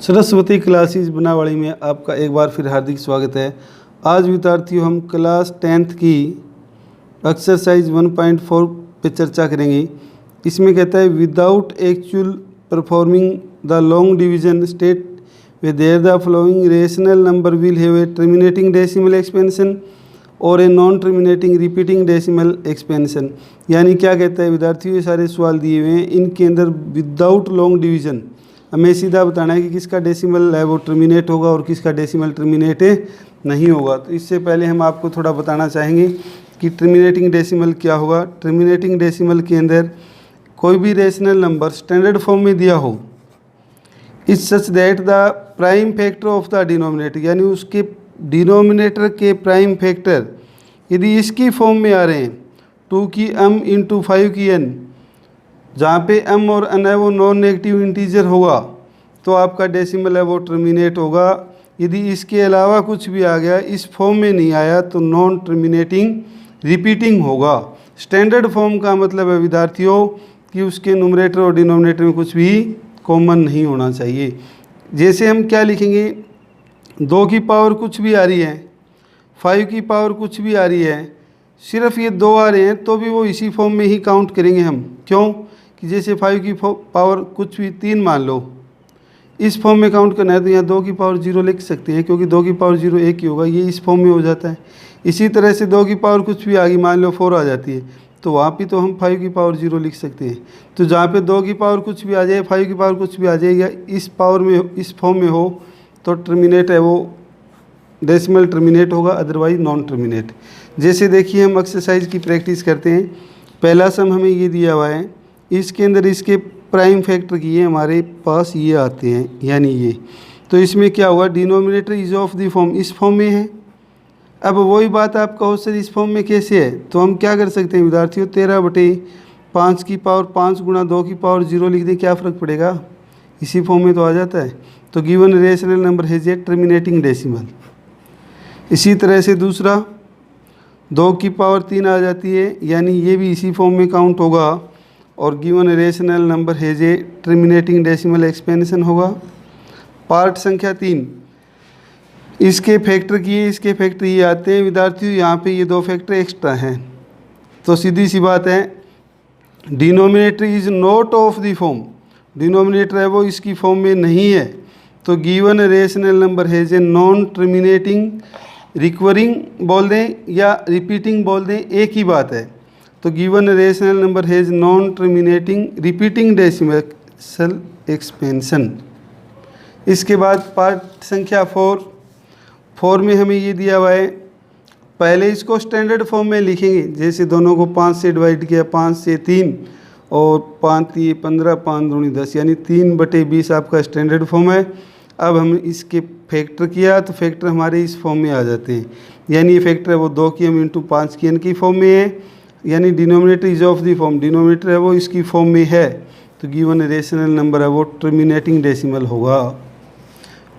Saraswati classes बनावाड़ी में आपका एक बार फिर हार्दिक स्वागत है। आज विद्यार्थियों हम क्लास 10th की एक्सरसाइज 1.4 पे चर्चा करेंगे। इसमें कहता है without actual performing the long division state whether the following rational number will have a terminating decimal expansion और a non terminating repeating decimal expansion. यानी क्या कहता है विद्यार्थियों, ये सारे सवाल दिए हुए हैं, इनके अंदर विदाउट लॉन्ग डिवीजन हमें सीधा बताना है कि किसका डेसिमल है वो टर्मिनेट होगा और किसका डेसिमल टर्मिनेट नहीं होगा। तो इससे पहले हम आपको थोड़ा बताना चाहेंगे कि टर्मिनेटिंग डेसिमल क्या होगा। टर्मिनेटिंग डेसिमल के अंदर कोई भी रेशनल नंबर स्टैंडर्ड फॉर्म में दिया हो is such that the prime factor of the denominator, यानी उसके डिनोमिनेटर के प्राइम फैक्टर यदि इसकी फॉर्म में आ रहे हैं 2 की m इंटू 5 की n, जहाँ पे m और n है वो नॉन नेगेटिव इंटीजर होगा तो आपका डेसिमल है वो टर्मिनेट होगा। यदि इसके अलावा कुछ भी आ गया, इस फॉर्म में नहीं आया, तो नॉन टर्मिनेटिंग रिपीटिंग होगा। स्टैंडर्ड फॉर्म का मतलब है विद्यार्थियों कि उसके न्यूमरेटर और डिनोमिनेटर में कुछ भी कॉमन नहीं होना चाहिए। जैसे हम क्या लिखेंगे, 2 की पावर कुछ भी आ रही है, 5 की पावर कुछ भी आ रही है, सिर्फ ये 2 आ रहे हैं तो भी वो इसी फॉर्म में ही काउंट करेंगे हम। क्यों कि जैसे 5 की पावर कुछ भी 3 मान लो, इस फॉर्म में काउंट करना है तो यहाँ 2 की पावर 0 लिख सकते हैं, क्योंकि 2 की पावर 0 एक ही होगा, ये इस फॉर्म में हो जाता है। इसी तरह से 2 की पावर कुछ भी आ गई, मान लो 4 आ जाती है, तो वहाँ पे तो हम 5 की पावर 0 लिख सकते हैं। तो जहाँ पे 2 की पावर कुछ भी आ जाए, 5 की पावर कुछ भी आ जाए, या इस पावर में इस फॉर्म में हो तो टर्मिनेट है वो डेसिमल टर्मिनेट होगा, अदरवाइज नॉन टर्मिनेट। जैसे देखिए हम एक्सरसाइज की प्रैक्टिस करते हैं। पहला सम हमें ये दिया हुआ है, इसके अंदर इसके प्राइम फैक्टर की ये हमारे पास ये आते हैं, यानी ये। तो इसमें क्या हुआ, denominator is of the form इस फॉर्म में है। अब वही बात आप कहो सर इस फॉर्म में कैसे है, तो हम क्या कर सकते हैं विद्यार्थियों, 13/5 की पावर 5 गुणा 2 की पावर 0 लिख दें, क्या फ़र्क पड़ेगा, इसी फॉर्म में तो आ जाता है। तो given rational number has a terminating decimal. इसी तरह से दूसरा 2 की पावर 3 आ जाती है, यानी ये भी इसी फॉर्म में काउंट होगा और given rational number has a terminating decimal expansion होगा। पार्ट संख्या 3, इसके फैक्टर किए, इसके फैक्टर ये आते हैं विद्यार्थियों, यहाँ पे ये 2 फैक्टर एक्स्ट्रा हैं। तो सीधी सी बात है, denominator is not of the form, denominator है वो इसकी फॉर्म में नहीं है, तो given rational number has a non terminating, recovering बोल दें या रिपीटिंग बोल दें, एक ही बात है। तो given rational number has non terminating repeating decimal expansion. इसके बाद पार्ट संख्या 4 में हमें ये दिया हुआ है, पहले इसको स्टैंडर्ड फॉर्म में लिखेंगे। जैसे दोनों को 5 से डिवाइड किया, 5 से 3 और 5 3 15, 5 दूनी 10, यानी 3/20 आपका स्टैंडर्ड फॉर्म है। अब हम इसके फैक्टर किया तो फैक्टर हमारे इस फॉर्म में आ जाते हैं, यानी ये फैक्टर है वो 2 की m इंटू 5 की n की फॉर्म में है, यानी denominator is of the form, denominator है वो इसकी फॉर्म में है, तो गिवन रेशनल नंबर है वो टर्मिनेटिंग डेसिमल होगा।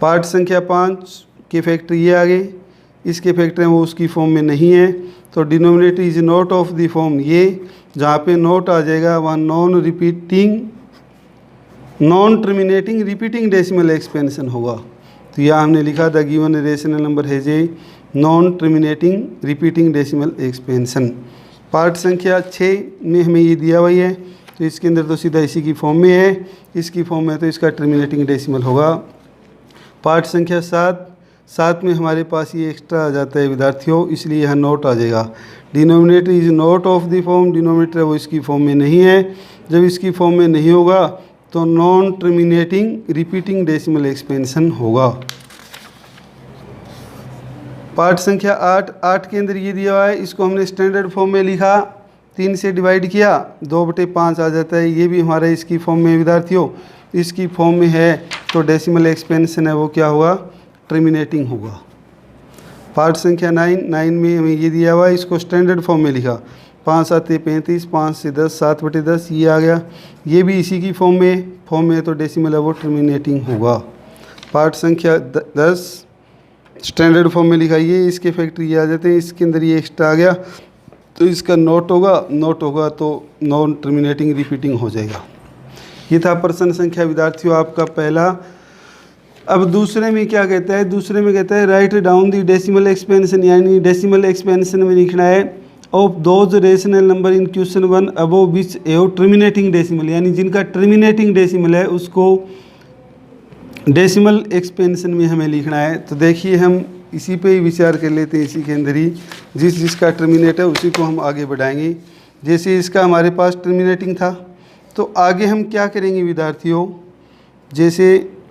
पार्ट संख्या 5 के फैक्टर ये आ गए, इसके फैक्टर हैं वो उसकी फॉर्म में नहीं है, तो denominator is not of the form, ये जहाँ पे नॉट आ जाएगा वहाँ non terminating repeating decimal expansion होगा। तो यह हमने लिखा था given rational number has a non terminating repeating decimal expansion. Part संख्या 6 में हमें ये दिया हुआ है, तो इसके अंदर तो सीधा इसी की फॉर्म में है, इसकी फॉर्म में तो इसका टर्मिनेटिंग डेसिमल होगा। पार्ट संख्या 7 में हमारे पास ये एक्स्ट्रा आ जाता है विद्यार्थियों, इसलिए यहाँ नोट आ जाएगा, denominator is not of the form, denominator वो इसकी फॉर्म में नहीं है। जब इसकी फॉर्म में नहीं होगा तो non terminating repeating decimal expansion होगा। पार्ट संख्या 8 के अंदर ये दिया हुआ है, इसको हमने स्टैंडर्ड फॉर्म में लिखा, 3 से डिवाइड किया, 2/5 आ जाता है, ये भी हमारा इसकी फॉर्म में विद्यार्थियों, इसकी फॉर्म में है, तो डेसिमल एक्सपेंशन है वो क्या होगा, टर्मिनेटिंग होगा। पार्ट संख्या 9 में हमें ये दिया हुआ है, इसको स्टैंडर्ड फॉर्म में लिखा, 5 7 35, 5 से 10, 7/10 ये आ गया, ये भी इसी की फॉर्म में है, तो डेसिमल है वो टर्मिनेटिंग होगा। पार्ट संख्या 10 स्टैंडर्ड फॉर्म में लिखा, ये इसके फैक्टर ये आ जाते हैं, इसके अंदर ये एक्स्ट्रा आ गया तो इसका नोट होगा तो नॉन टर्मिनेटिंग रिपीटिंग हो जाएगा। ये था प्रश्न संख्या विद्यार्थियों आपका पहला अब दूसरे में क्या कहता है, दूसरे में कहता है write down the decimal expansion, यानी डेसिमल एक्सपेंशन में लिखना है of those rational number in question 1 above which have terminating decimal, यानी जिनका टर्मिनेटिंग डेसिमल है उसको डेसिमल एक्सपेंशन में हमें लिखना है। तो देखिए हम इसी पे ही विचार कर लेते हैं, इसी के अंदर ही जिसका टर्मिनेट है उसी को हम आगे बढ़ाएंगे। जैसे इसका हमारे पास टर्मिनेटिंग था, तो आगे हम क्या करेंगे विद्यार्थियों, जैसे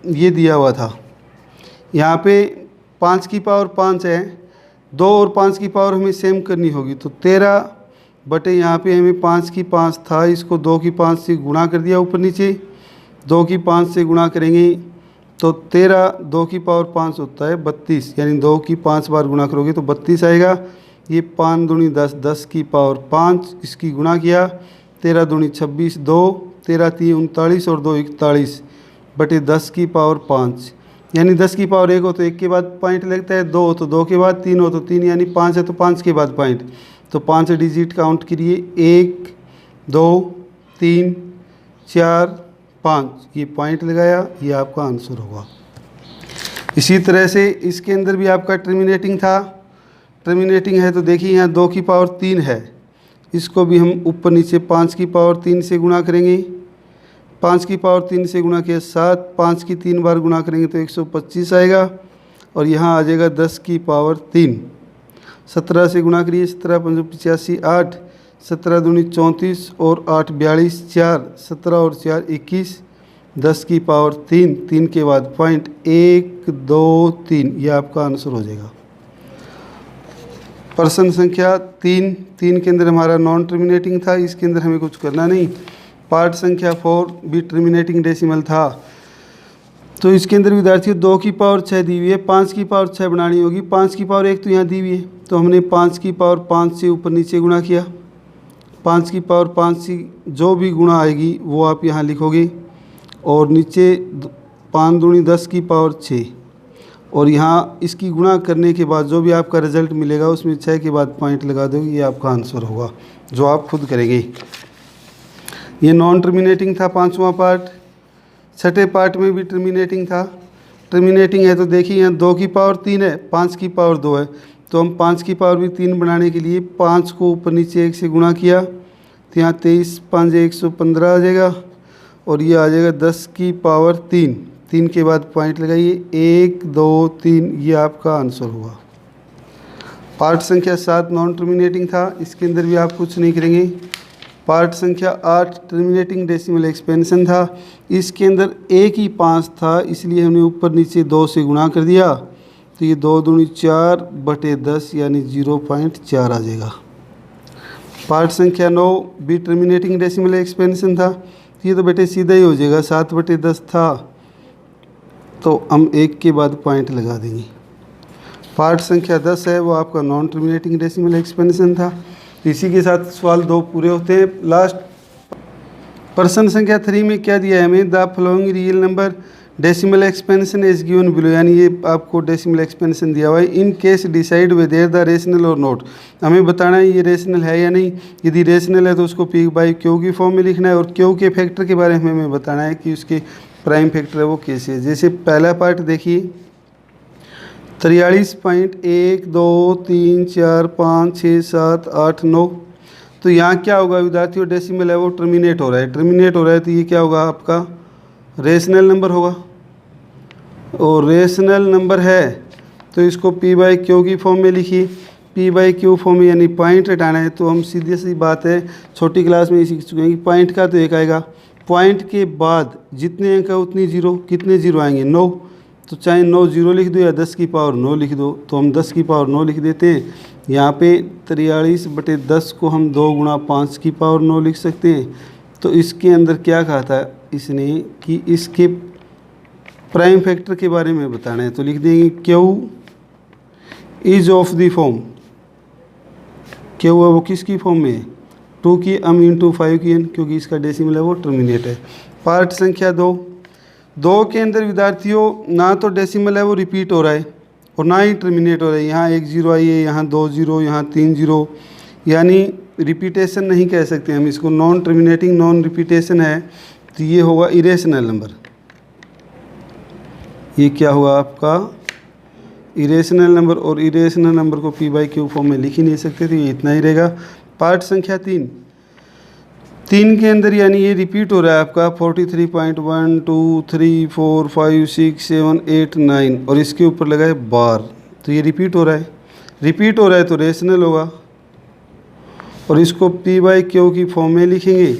ये दिया हुआ था यहाँ पे 5 की पावर 5 है, 2 और 5 की पावर हमें सेम करनी होगी, तो 13 बटे यहाँ पे हमें 5 की 5 था, इसको 2 की 5 से गुणा कर दिया ऊपर नीचे, 2 की 5 से गुणा करेंगे तो 13 2 की पावर 5 होता है 32, यानी 2 की 5 बार गुणा करोगे तो 32 आएगा। ये 5 दूनी 10, 10 की पावर 5, इसकी गुणा किया, 13 दूनी 26, 2 13 3 39 और 2 41 बटे 10 की पावर 5, यानी 10 की पावर 1 हो तो 1 के बाद पॉइंट लगता है, 2 हो तो 2 के बाद, 3 हो तो 3, यानी 5 है तो 5 के बाद पॉइंट, तो 5 डिजिट काउंट करिए, 1 2 3 4 5, ये पॉइंट लगाया, ये आपका आंसर होगा। इसी तरह से इसके अंदर भी आपका टर्मिनेटिंग था, टर्मिनेटिंग है तो देखिए यहाँ 2 की पावर 3 है, इसको भी हम ऊपर नीचे 5 की पावर 3 से गुणा करेंगे, 5 की पावर 3 से गुणा किया 7, 5 की 3 बार गुणा करेंगे तो 125 आएगा, और यहाँ आ जाएगा 10 की पावर 3, 17 से गुणा करिए, 17 5 85 8, 17 दूनी 34 और 8 42 4, 17 और 4 21, 10 की पावर 3, 3 के बाद पॉइंट 1 2 3, ये आपका आंसर हो जाएगा। प्रश्न संख्या 3, 3 के अंदर हमारा नॉन टर्मिनेटिंग था, इसके अंदर हमें कुछ करना नहीं। पार्ट संख्या 4 भी टर्मिनेटिंग डेसिमल था, तो इसके अंदर विद्यार्थियों 2 की पावर 6 दी हुई है, 5 की पावर 6 बनानी होगी, 5 की पावर 1 तो यहाँ दी हुई है, तो हमने 5 की पावर 5 से ऊपर नीचे गुणा किया, 5 की पावर 5 से जो भी गुणा आएगी वो आप यहाँ लिखोगे, और नीचे 5 दूनी 10 की पावर 6, और यहाँ इसकी गुणा करने के बाद जो भी आपका रिजल्ट मिलेगा उसमें 6 के बाद पॉइंट लगा दोगे, ये आपका आंसर होगा जो आप खुद करेंगे। ये नॉन टर्मिनेटिंग था 5वां पार्ट। छठे पार्ट में भी टर्मिनेटिंग था, टर्मिनेटिंग है तो देखिए यहाँ 2 की पावर 3 है, 5 की पावर 2 है, तो हम 5 की पावर भी 3 बनाने के लिए 5 को ऊपर नीचे 1 से गुणा किया, तो यहाँ 23 5 115 आ जाएगा, और ये आ जाएगा 10 की पावर 3, 3 के बाद पॉइंट लगाइए, 1 2 3, ये आपका आंसर हुआ। पार्ट संख्या 7 नॉन टर्मिनेटिंग था, इसके अंदर भी आप कुछ नहीं करेंगे। पार्ट संख्या 8 टर्मिनेटिंग डेसिमल एक्सपेंशन था, इसके अंदर 1 ही 5 था, इसलिए हमने ऊपर नीचे 2 से गुणा कर दिया, तो ये 2 दूनी 4 बटे 10, यानी 0.4 आ जाएगा। पार्ट संख्या 9 भी टर्मिनेटिंग डेसिमल एक्सपेंशन था, तो ये तो बेटे सीधा ही हो जाएगा, 7 बटे 10 था, तो हम 1 के बाद पॉइंट लगा देंगे। पार्ट संख्या 10 है वो आपका नॉन टर्मिनेटिंग डेसिमल एक्सपेंशन था। इसी के साथ सवाल 2 पूरे होते हैं। लास्ट प्रश्न संख्या 3 में क्या दिया है हमें, the following real number decimal expansion is given below, यानी ये आपको डेसिमल एक्सपेंशन दिया हुआ है। In case decide whether the rational और नोट, हमें बताना है ये रेशनल है या नहीं, यदि रेशनल है तो उसको पी बाई क्यू की फॉर्म में लिखना है, और क्यू के फैक्टर के बारे में हमें बताना है कि उसके प्राइम फैक्टर है वो कैसे है। जैसे पहला पार्ट देखिए 43.1 2 3 4 5 6 7 8 9, तो यहाँ क्या होगा विद्यार्थियों, डेसिमल है वो टर्मिनेट हो रहा है, टर्मिनेट हो रहा है तो ये क्या होगा आपका रेशनल नंबर होगा, और रेशनल नंबर है तो इसको पी बाई क्यू की फॉर्म में लिखिए। पी बाई क्यू फॉर्म में यानी पॉइंट हटाना है, तो हम सीधी सी बात है छोटी क्लास में ही सीख चुके हैं कि पॉइंट का तो 1 आएगा, पॉइंट के बाद जितने अंक है उतनी जीरो, कितने जीरो आएंगे 9, तो चाहे 9 जीरो लिख दो या 10 की पावर 9 लिख दो, तो हम 10 की पावर 9 लिख देते हैं। यहाँ पे 43 बटे 10 को हम 2 गुणा 5 की पावर 9 लिख सकते हैं। तो इसके अंदर क्या कहा था इसने कि इसके प्राइम फैक्टर के बारे में बताना है, तो लिख देंगे Q is of the form, Q है वो किसकी फॉर्म में है 2 की m इंटू 5 की n, क्योंकि इसका डेसिमल है वो टर्मिनेट है। पार्ट संख्या 2 के अंदर विद्यार्थियों ना तो डेसिमल है वो रिपीट हो रहा है और ना ही टर्मिनेट हो रहा है, यहाँ 1 0 आई है, यहाँ 2 0, यहाँ 3 0, यानी रिपीटेशन नहीं कह सकते हम इसको, नॉन टर्मिनेटिंग नॉन रिपीटेशन है, तो ये होगा इरेशनल नंबर। ये क्या हुआ आपका इरेशनल नंबर, और इरेशनल नंबर को पी बाई क्यू फॉर्म में लिख ही नहीं सकते, तो ये इतना ही रहेगा। पार्ट संख्या 3 के अंदर यानी ये रिपीट हो रहा है आपका 43.1 2 3 4 5 6 7 8 9 और इसके ऊपर लगा है बार, तो ये रिपीट हो रहा है। रिपीट हो रहा है तो रेशनल होगा, और इसको पी बाई क्यू की फॉर्म में लिखेंगे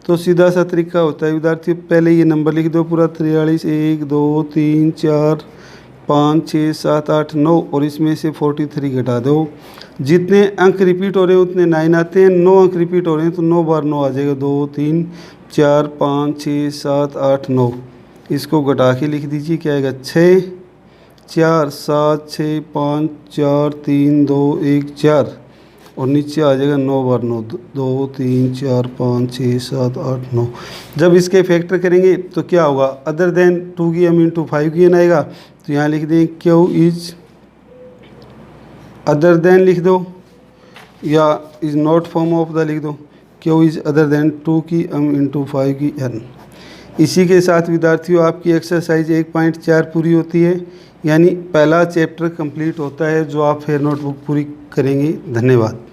तो सीधा सा तरीका होता है विद्यार्थियों, पहले ये नंबर लिख दो पूरा 43 1 2 3 4 5 6 7 8 9 और इसमें से 43 घटा दो। जितने अंक रिपीट हो रहे हैं उतने 9 आते हैं, 9 अंक रिपीट हो रहे हैं तो 9 बार 9 आ जाएगा, 2 3 4 5 6 7 8 9। इसको घटा के लिख दीजिए, क्या आएगा 6 4 7 6 5 4 3 2 1 4 और नीचे आ जाएगा 9 बार 9 2 3 4 5 6 7 8 9। जब इसके फैक्टर करेंगे तो क्या होगा, अदर देन 2 की m इंटू 5 की n आएगा, तो यहाँ लिख दें क्यू इज अदर देन लिख दो, या is not form of the लिख दो, क्यू इज़ अदर देन 2 की m इंटू 5 की n। इसी के साथ विद्यार्थियों आपकी एक्सरसाइज 1.4 पूरी होती है, यानी पहला चैप्टर कंप्लीट होता है जो आप फिर नोटबुक पूरी करेंगे। धन्यवाद।